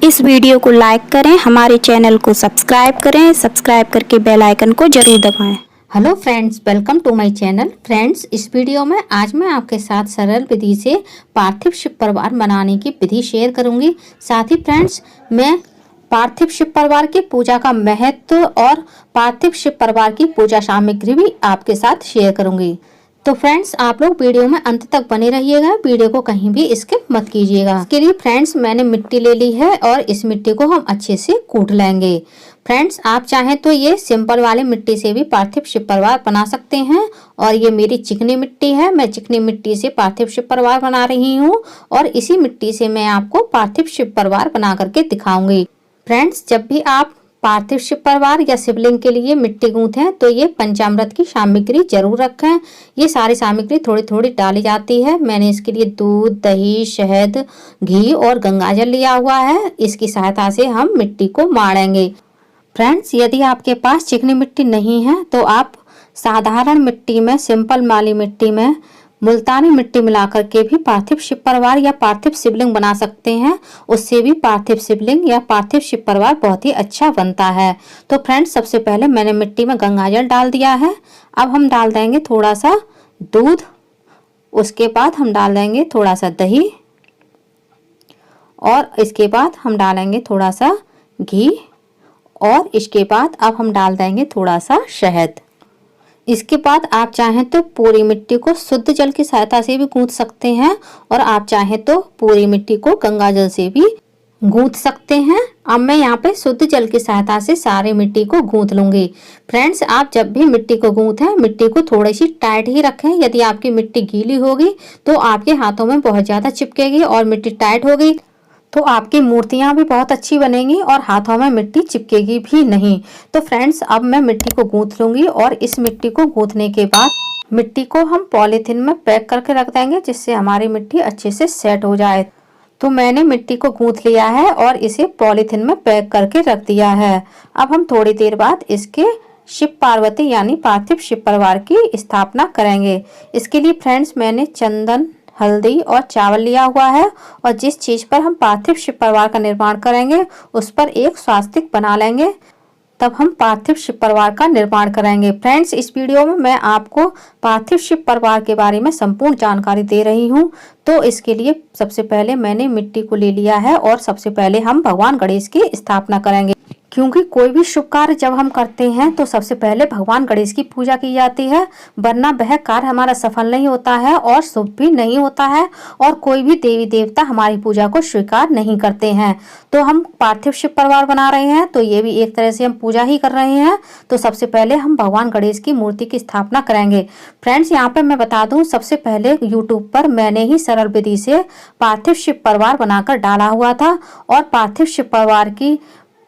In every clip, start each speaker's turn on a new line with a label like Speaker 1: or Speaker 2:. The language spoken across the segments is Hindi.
Speaker 1: इस वीडियो को लाइक करें, हमारे चैनल को सब्सक्राइब करें, सब्सक्राइब करके बेल आइकन को जरूर दबाएं।
Speaker 2: Hello friends, welcome to my channel. Friends, इस वीडियो में आज मैं आपके साथ सरल विधि से पार्थिव शिव परिवार बनाने की विधि शेयर करूंगी। साथ ही फ्रेंड्स, मैं पार्थिव शिव परिवार की पूजा का महत्व और पार्थिव शिव परिवार की पूजा सामग्री भी आपके साथ शेयर करूंगी। तो फ्रेंड्स, आप लोग वीडियो में अंत तक बने रहिएगा, वीडियो को कहीं भी स्किप मत कीजिएगा। इसके लिए फ्रेंड्स, मैंने मिट्टी ले ली है और इस मिट्टी को हम अच्छे से कूट लेंगे। फ्रेंड्स, आप चाहें तो ये सिंपल वाली मिट्टी से भी पार्थिव शिव परिवार बना सकते हैं। और ये मेरी चिकनी मिट्टी है, मैं चिकनी मिट्टी से पार्थिव शिव परिवार बना रही हूँ और इसी मिट्टी से मैं आपको पार्थिव शिव परिवार बना करके दिखाऊंगी। फ्रेंड्स, जब भी आप पार्थिव शिव परिवार या शिवलिंग के लिए मिट्टी गूंथें तो ये पंचामृत की सामग्री जरूर रखें। ये सारी सामग्री थोड़ी थोड़ी डाली जाती है। मैंने इसके लिए दूध, दही, शहद, घी और गंगाजल लिया हुआ है। इसकी सहायता से हम मिट्टी को माड़ेंगे। फ्रेंड्स, यदि आपके पास चिकनी मिट्टी नहीं है तो आप साधारण मिट्टी में, सिंपल वाली मिट्टी में मुल्तानी मिट्टी मिलाकर के भी पार्थिव शिव परिवार या पार्थिव शिवलिंग बना सकते हैं। उससे भी पार्थिव शिवलिंग या पार्थिव शिव परिवार बहुत ही अच्छा बनता है। तो फ्रेंड्स, सबसे पहले मैंने मिट्टी में गंगाजल डाल दिया है। अब हम डाल देंगे थोड़ा सा दूध, उसके बाद हम डाल देंगे थोड़ा सा दही और इसके बाद हम डालेंगे थोड़ा सा घी और इसके बाद अब हम डाल देंगे थोड़ा सा शहद। इसके बाद आप चाहें तो पूरी मिट्टी को शुद्ध जल की सहायता से भी गूंथ सकते हैं और आप चाहें तो पूरी मिट्टी को गंगा जल से भी गूंथ सकते हैं। अब मैं यहाँ पे शुद्ध जल की सहायता से सारी मिट्टी को गूंथ लूंगी। फ्रेंड्स, आप जब भी मिट्टी को गूंथें, मिट्टी को थोड़ी सी टाइट ही रखें। यदि आपकी मिट्टी गीली होगी तो आपके हाथों में बहुत ज्यादा चिपकेगी और मिट्टी टाइट होगी तो आपकी मूर्तियां भी बहुत अच्छी बनेंगी और हाथों में मिट्टी चिपकेगी भी नहीं। तो फ्रेंड्स, अब मैं मिट्टी को गूंथ लूंगी और इस मिट्टी को गूंथने के बाद मिट्टी को हम पॉलीथीन में पैक करके रख देंगे जिससे हमारी मिट्टी अच्छे से सेट हो जाए। तो मैंने मिट्टी को गूंथ लिया है और इसे पॉलीथीन में पैक करके रख दिया है। अब हम थोड़ी देर बाद इसके शिव पार्वती यानी पार्थिव शिव परिवार की स्थापना करेंगे। इसके लिए फ्रेंड्स, मैंने चंदन, हल्दी और चावल लिया हुआ है और जिस चीज पर हम पार्थिव शिव परिवार का निर्माण करेंगे उस पर एक स्वास्तिक बना लेंगे, तब हम पार्थिव शिव परिवार का निर्माण करेंगे। फ्रेंड्स, इस वीडियो में मैं आपको पार्थिव शिव परिवार के बारे में संपूर्ण जानकारी दे रही हूँ। तो इसके लिए सबसे पहले मैंने मिट्टी को ले लिया है और सबसे पहले हम भगवान गणेश की स्थापना करेंगे। क्योंकि कोई भी शुभ कार्य जब हम करते हैं तो सबसे पहले भगवान गणेश की पूजा की जाती है, वरना वह कार्य हमारा सफल नहीं होता है और शुभ भी नहीं होता है और कोई भी देवी देवता हमारी पूजा को स्वीकार नहीं करते हैं। तो हम पार्थिव शिव परिवार बना रहे हैं तो ये भी एक तरह से हम पूजा ही कर रहे हैं। तो सबसे पहले हम भगवान गणेश की मूर्ति की स्थापना करेंगे। फ्रेंड्स, यहाँ पे मैं बता दूं, सबसे पहले यूट्यूब पर मैंने ही सरल विधि से पार्थिव शिव परिवार बनाकर डाला हुआ था और पार्थिव शिव परिवार की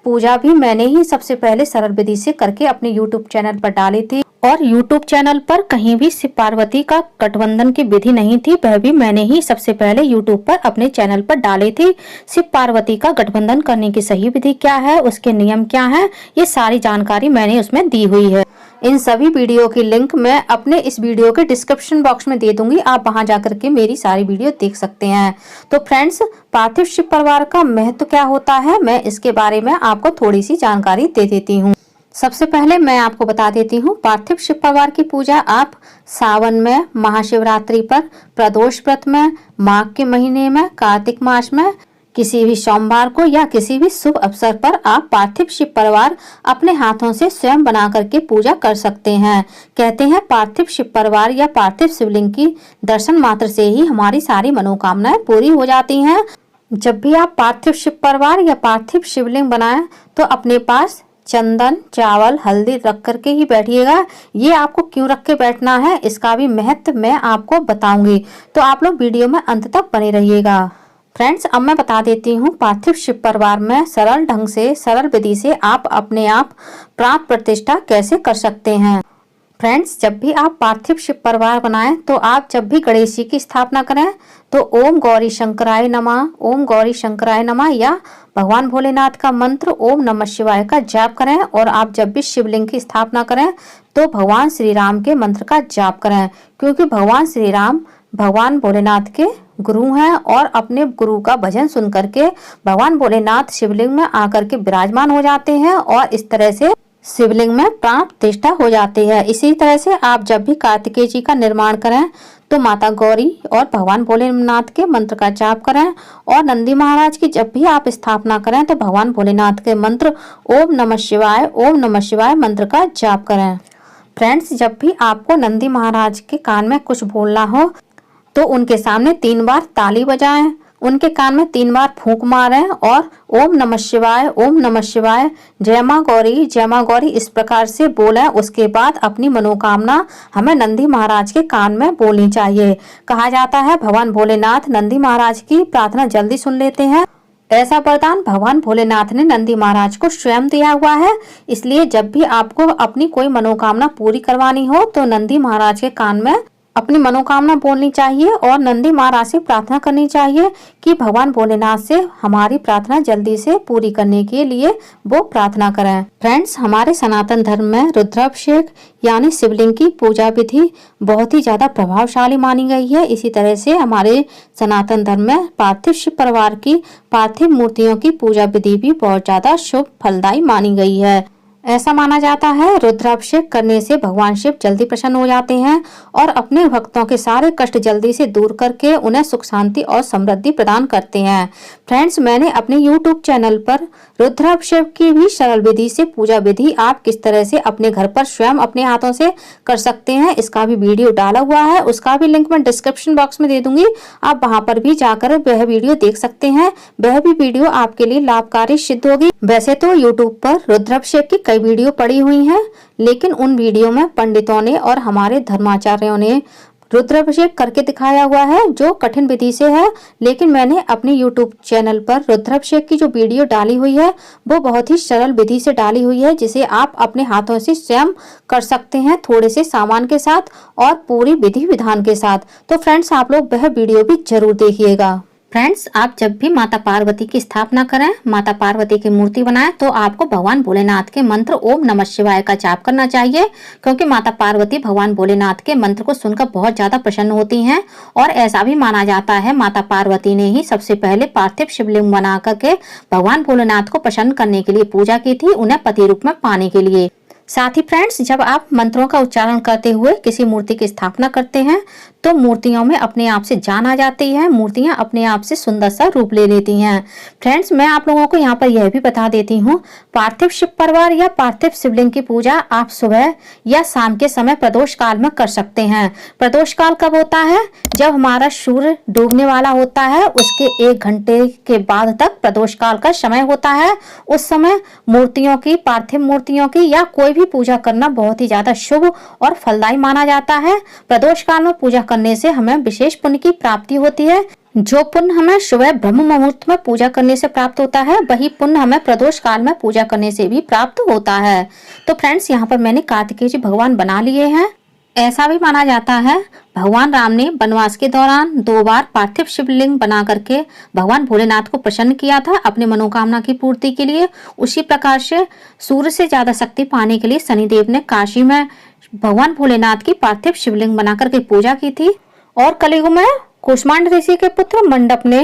Speaker 2: पूजा भी मैंने ही सबसे पहले सरल विधि से करके अपने YouTube चैनल पर डाली थी। और YouTube चैनल पर कहीं भी शिव पार्वती का गठबंधन की विधि नहीं थी, वह भी मैंने ही सबसे पहले YouTube पर अपने चैनल पर डाली थी। शिव पार्वती का गठबंधन करने की सही विधि क्या है, उसके नियम क्या है, ये सारी जानकारी मैंने उसमें दी हुई है। इन सभी वीडियो की लिंक मैं अपने इस वीडियो के डिस्क्रिप्शन बॉक्स में दे दूंगी, आप वहां जाकर के मेरी सारी वीडियो देख सकते हैं। तो फ्रेंड्स, पार्थिव शिव परिवार का महत्व क्या होता है, मैं इसके बारे में आपको थोड़ी सी जानकारी दे देती हूँ। सबसे पहले मैं आपको बता देती हूँ, पार्थिव शिव परिवार की पूजा आप सावन में, महाशिवरात्रि पर, प्रदोष व्रत में, माघ के महीने में, कार्तिक मास में, किसी भी सोमवार को या किसी भी शुभ अवसर पर आप पार्थिव शिव परिवार अपने हाथों से स्वयं बना करके पूजा कर सकते हैं। कहते हैं पार्थिव शिव परिवार या पार्थिव शिवलिंग की दर्शन मात्र से ही हमारी सारी मनोकामनाएं पूरी हो जाती हैं। जब भी आप पार्थिव शिव परिवार या पार्थिव शिवलिंग बनाएं तो अपने पास चंदन, चावल, हल्दी रख करके ही बैठिएगा। ये आपको क्यों रख के बैठना है, इसका भी महत्व मैं आपको बताऊंगी, तो आप लोग वीडियो में अंत तक बने रहिएगा। फ्रेंड्स, अब मैं बता देती हूँ पार्थिव शिव परिवार में सरल ढंग से, सरल विधि से आप अपने आप प्राण प्रतिष्ठा कैसे कर सकते हैं। फ्रेंड्स, जब भी आप पार्थिव शिव परिवार बनाएं तो आप जब भी गणेश जी की स्थापना करें तो ओम गौरी शंकराय नमः, ओम गौरी शंकराय नमः या भगवान भोलेनाथ का मंत्र ओम नमः शिवाय का जाप करें। और आप जब भी शिवलिंग की स्थापना करें तो भगवान श्री राम के मंत्र का जाप करें, क्योंकि भगवान श्री राम भगवान भोलेनाथ के गुरु हैं और अपने गुरु का भजन सुन करके भगवान भोलेनाथ शिवलिंग में आकर के विराजमान हो जाते हैं और इस तरह से शिवलिंग में प्राण प्रतिष्ठा हो जाती है। इसी तरह से आप जब भी कार्तिकेय जी का निर्माण करें तो माता गौरी और भगवान भोलेनाथ के मंत्र का जाप करें और नंदी महाराज की जब भी आप स्थापना करें तो भगवान भोलेनाथ के मंत्र ओम नमः शिवाय मंत्र का जाप करें। फ्रेंड्स, जब भी आपको नंदी महाराज के कान में कुछ बोलना हो तो उनके सामने 3 बार ताली बजाएं, उनके कान में 3 बार फूंक मारें और ओम नमः शिवाय, जय मां गौरी इस प्रकार से बोलें। उसके बाद अपनी मनोकामना हमें नंदी महाराज के कान में बोलनी चाहिए। कहा जाता है भगवान भोलेनाथ नंदी महाराज की प्रार्थना जल्दी सुन लेते हैं। ऐसा वरदान भगवान भोलेनाथ ने नंदी महाराज को स्वयं दिया हुआ है। इसलिए जब भी आपको अपनी कोई मनोकामना पूरी करवानी हो तो नंदी महाराज के कान में अपनी मनोकामना बोलनी चाहिए और नंदी महाराज से प्रार्थना करनी चाहिए कि भगवान भोलेनाथ से हमारी प्रार्थना जल्दी से पूरी करने के लिए वो प्रार्थना करें। फ्रेंड्स, हमारे सनातन धर्म में रुद्राभिषेक यानी शिवलिंग की पूजा विधि बहुत ही ज्यादा प्रभावशाली मानी गई है। इसी तरह से हमारे सनातन धर्म में पार्थिव शिव परिवार की पार्थिव मूर्तियों की पूजा विधि भी बहुत ज्यादा शुभ फलदायी मानी गई है। ऐसा माना जाता है रुद्राभिषेक करने से भगवान शिव जल्दी प्रसन्न हो जाते हैं और अपने भक्तों के सारे कष्ट जल्दी से दूर करके उन्हें सुख शांति और समृद्धि प्रदान करते हैं। फ्रेंड्स, मैंने अपने YouTube चैनल पर रुद्राभिषेक की भी सरल विधि से पूजा विधि आप किस तरह से अपने घर पर स्वयं अपने हाथों से कर सकते हैं इसका भी वीडियो डाला हुआ है। उसका भी लिंक मैं डिस्क्रिप्शन बॉक्स में दे दूंगी, आप वहां पर भी जाकर वह वीडियो देख सकते हैं। वह भी वीडियो आपके लिए लाभकारी सिद्ध होगी। वैसे तो YouTube पर रुद्राभिषेक की कई वीडियो पड़ी हुई हैं, लेकिन उन वीडियो में पंडितों ने और हमारे धर्माचार्यों ने रुद्राभिषेक करके दिखाया हुआ है जो कठिन विधि से है। लेकिन मैंने अपने YouTube चैनल पर रुद्राभिषेक की जो वीडियो डाली हुई है वो बहुत ही सरल विधि से डाली हुई है, जिसे आप अपने हाथों से स्वयं कर सकते हैं थोड़े से सामान के साथ और पूरी विधि विधान के साथ। तो फ्रेंड्स, आप लोग वह वीडियो भी जरूर देखिएगा। फ्रेंड्स, आप जब भी माता पार्वती की स्थापना करें, माता पार्वती की मूर्ति बनाएं तो आपको भगवान भोलेनाथ के मंत्र ओम नमः शिवाय का जाप करना चाहिए, क्योंकि माता पार्वती भगवान भोलेनाथ के मंत्र को सुनकर बहुत ज्यादा प्रसन्न होती हैं। और ऐसा भी माना जाता है माता पार्वती ने ही सबसे पहले पार्थिव शिवलिंग बना करके भगवान भोलेनाथ को प्रसन्न करने के लिए पूजा की थी, उन्हें पति रूप में पाने के लिए। साथ ही फ्रेंड्स, जब आप मंत्रों का उच्चारण करते हुए किसी मूर्ति की स्थापना करते हैं तो मूर्तियों में अपने आप से जान आ जाती है, मूर्तियां अपने आप से सुंदर सा रूप ले लेती हैं। फ्रेंड्स, मैं आप लोगों को यहाँ पर यह भी बता देती हूँ, पार्थिव शिव परिवार या पार्थिव शिवलिंग की पूजा आप सुबह या शाम के समय प्रदोष काल में कर सकते हैं। प्रदोष काल कब होता है? जब हमारा सूर्य डूबने वाला होता है उसके 1 घंटे के बाद तक प्रदोष काल का समय होता है। उस समय मूर्तियों की, पार्थिव मूर्तियों की या कोई भी पूजा करना बहुत ही ज्यादा शुभ और फलदायी माना जाता है। प्रदोष काल में पूजा करने से हमें विशेष पुण्य की प्राप्ति होती है। जो पुण्य हमें सुबह ब्रह्म मुहूर्त में पूजा करने से प्राप्त होता है, वही पुण्य हमें प्रदोष काल में पूजा करने से भी प्राप्त होता है। तो फ्रेंड्स, यहाँ पर मैंने कार्तिकेय जी भगवान बना लिए हैं। ऐसा भी माना जाता है भगवान राम ने वनवास के दौरान 2 बार पार्थिव शिवलिंग बना करके भगवान भोलेनाथ को प्रसन्न किया था अपने मनोकामना की पूर्ति के लिए। उसी प्रकार से सूर्य से ज्यादा शक्ति पाने के लिए शनिदेव ने काशी में भगवान भोलेनाथ की पार्थिव शिवलिंग बना करके पूजा की थी। और कलयुग में कुष्मांड ऋषि के पुत्र मंडप ने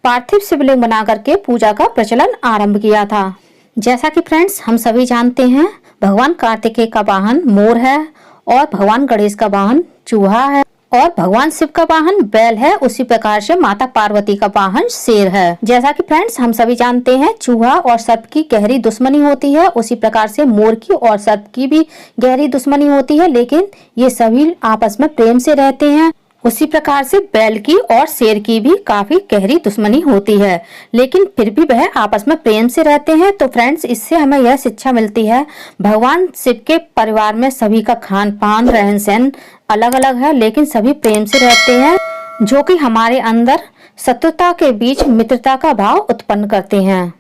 Speaker 2: पार्थिव शिवलिंग बना करके पूजा का प्रचलन आरंभ किया था। जैसा कि फ्रेंड्स हम सभी जानते हैं, भगवान कार्तिकेय का वाहन मोर है और भगवान गणेश का वाहन चूहा है और भगवान शिव का वाहन बैल है। उसी प्रकार से माता पार्वती का वाहन शेर है। जैसा कि फ्रेंड्स हम सभी जानते हैं, चूहा और सर्प की गहरी दुश्मनी होती है, उसी प्रकार से मोर की और सर्प की भी गहरी दुश्मनी होती है, लेकिन ये सभी आपस में प्रेम से रहते हैं। उसी प्रकार से बैल की और शेर की भी काफी गहरी दुश्मनी होती है, लेकिन फिर भी वह आपस में प्रेम से रहते हैं। तो फ्रेंड्स, इससे हमें यह शिक्षा मिलती है, भगवान शिव के परिवार में सभी का खान पान रहन सहन अलग अलग है, लेकिन सभी प्रेम से रहते हैं, जो कि हमारे अंदर शत्रुता के बीच मित्रता का भाव उत्पन्न करते हैं।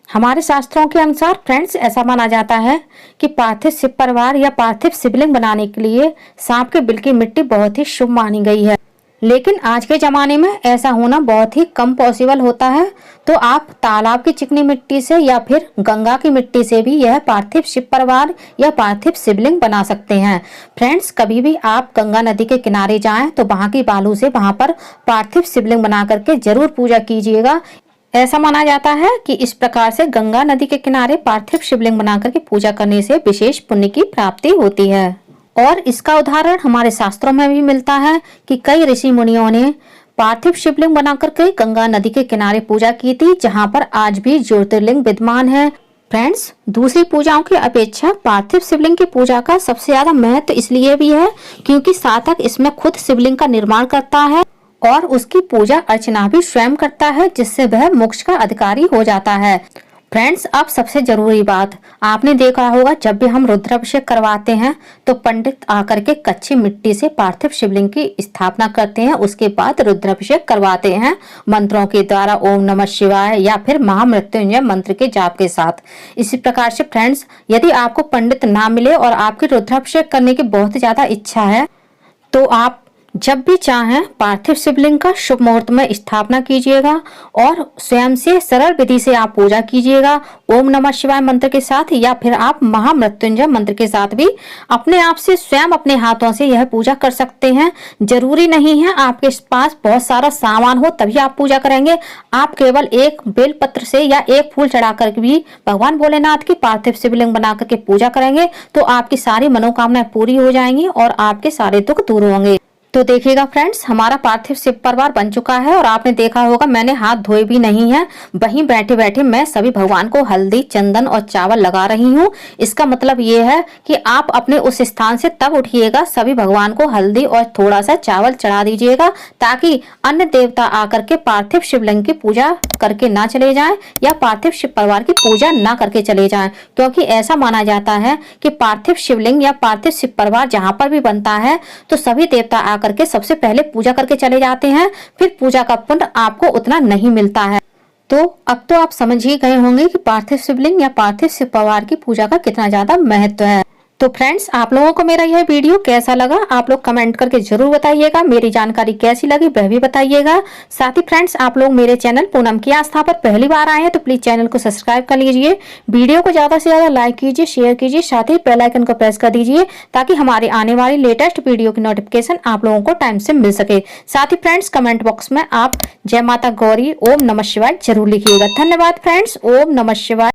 Speaker 2: हमारे शास्त्रों के अनुसार फ्रेंड्स ऐसा माना जाता है कि पार्थिव शिव परिवार या पार्थिव शिवलिंग बनाने के लिए सांप के बिल की मिट्टी बहुत ही शुभ मानी गई है। लेकिन आज के ज़माने में ऐसा होना बहुत ही कम पॉसिबल होता है। तो आप तालाब की चिकनी मिट्टी से या फिर गंगा की मिट्टी से भी यह पार्थिव शिव परिवार या पार्थिव शिवलिंग बना सकते हैं। फ्रेंड्स, कभी भी आप गंगा नदी के किनारे जाएं तो वहां की बालू से वहां पर पार्थिव शिवलिंग बना करके जरूर पूजा कीजिएगा। ऐसा माना जाता है कि इस प्रकार से गंगा नदी के किनारे पार्थिव शिवलिंग बना करके पूजा करने से विशेष पुण्य की प्राप्ति होती है। और इसका उदाहरण हमारे शास्त्रों में भी मिलता है कि कई ऋषि मुनियों ने पार्थिव शिवलिंग बनाकर के गंगा नदी के किनारे पूजा की थी, जहां पर आज भी ज्योतिर्लिंग विद्यमान है। फ्रेंड्स, दूसरी पूजाओं की अपेक्षा पार्थिव शिवलिंग की पूजा का सबसे ज्यादा महत्व इसलिए भी है क्योंकि साधक इसमें खुद शिवलिंग का निर्माण करता है और उसकी पूजा अर्चना भी स्वयं करता है, जिससे वह मोक्ष का अधिकारी हो जाता है। फ्रेंड्स, अब सबसे जरूरी बात, आपने देखा होगा जब भी हम रुद्राभिषेक करवाते हैं तो पंडित आकर के कच्ची मिट्टी से पार्थिव शिवलिंग की स्थापना करते हैं, उसके बाद रुद्राभिषेक करवाते हैं मंत्रों के द्वारा, ओम नमः शिवाय या फिर महामृत्युंजय मंत्र के जाप के साथ। इसी प्रकार से फ्रेंड्स, यदि आपको पंडित ना मिले और आपकी रुद्राभिषेक करने की बहुत ज्यादा इच्छा है तो आप जब भी चाहें पार्थिव शिवलिंग का शुभ मुहूर्त में स्थापना कीजिएगा और स्वयं से सरल विधि से आप पूजा कीजिएगा ओम नमः शिवाय मंत्र के साथ, या फिर आप महामृत्युंजय मंत्र के साथ भी अपने आप से स्वयं अपने हाथों से यह पूजा कर सकते हैं। जरूरी नहीं है आपके पास बहुत सारा सामान हो तभी आप पूजा करेंगे। आप केवल एक बेलपत्र से या एक फूल चढ़ा कर भी भगवान भोलेनाथ की पार्थिव शिवलिंग बना करके पूजा करेंगे तो आपकी सारी मनोकामनाएं पूरी हो जाएंगी और आपके सारे दुख दूर होंगे। तो देखिएगा फ्रेंड्स, हमारा पार्थिव शिव परिवार बन चुका है और आपने देखा होगा मैंने हाथ धोए भी नहीं है, वहीं बैठे बैठे मैं सभी भगवान को हल्दी, चंदन और चावल लगा रही हूँ। इसका मतलब ये है कि आप अपने उस स्थान से तब उठिएगा, सभी भगवान को हल्दी और थोड़ा सा चावल चढ़ा दीजिएगा ताकि अन्य देवता आकर के पार्थिव शिवलिंग की पूजा करके ना चले जाएं या पार्थिव शिव परिवार की पूजा ना करके चले जाएं, क्योंकि ऐसा माना जाता है कि पार्थिव शिवलिंग या पार्थिव शिव परिवार जहां पर भी बनता है तो सभी देवता आकर के सबसे पहले पूजा करके चले जाते हैं, फिर पूजा का पुण्य आपको उतना नहीं मिलता है। तो अब तो आप समझ ही गए होंगे कि पार्थिव शिवलिंग या पार्थिव शिव परिवार की पूजा का कितना ज्यादा महत्व है। तो फ्रेंड्स, आप लोगों को मेरा यह वीडियो कैसा लगा आप लोग कमेंट करके जरूर बताइएगा। मेरी जानकारी कैसी लगी वह भी बताइएगा। साथ ही फ्रेंड्स, आप लोग मेरे चैनल पूनम की आस्था पर पहली बार आए हैं तो प्लीज चैनल को सब्सक्राइब कर लीजिए, वीडियो को ज्यादा से ज्यादा लाइक कीजिए, शेयर कीजिए, साथ ही बेल आइकन को प्रेस कर दीजिए ताकि हमारी आने वाली लेटेस्ट वीडियो की नोटिफिकेशन आप लोगों को टाइम से मिल सके। साथ ही फ्रेंड्स, कमेंट बॉक्स में आप जय माता गौरी, ओम नमः शिवाय जरूर लिखिएगा। धन्यवाद फ्रेंड्स, ओम नमः शिवाय।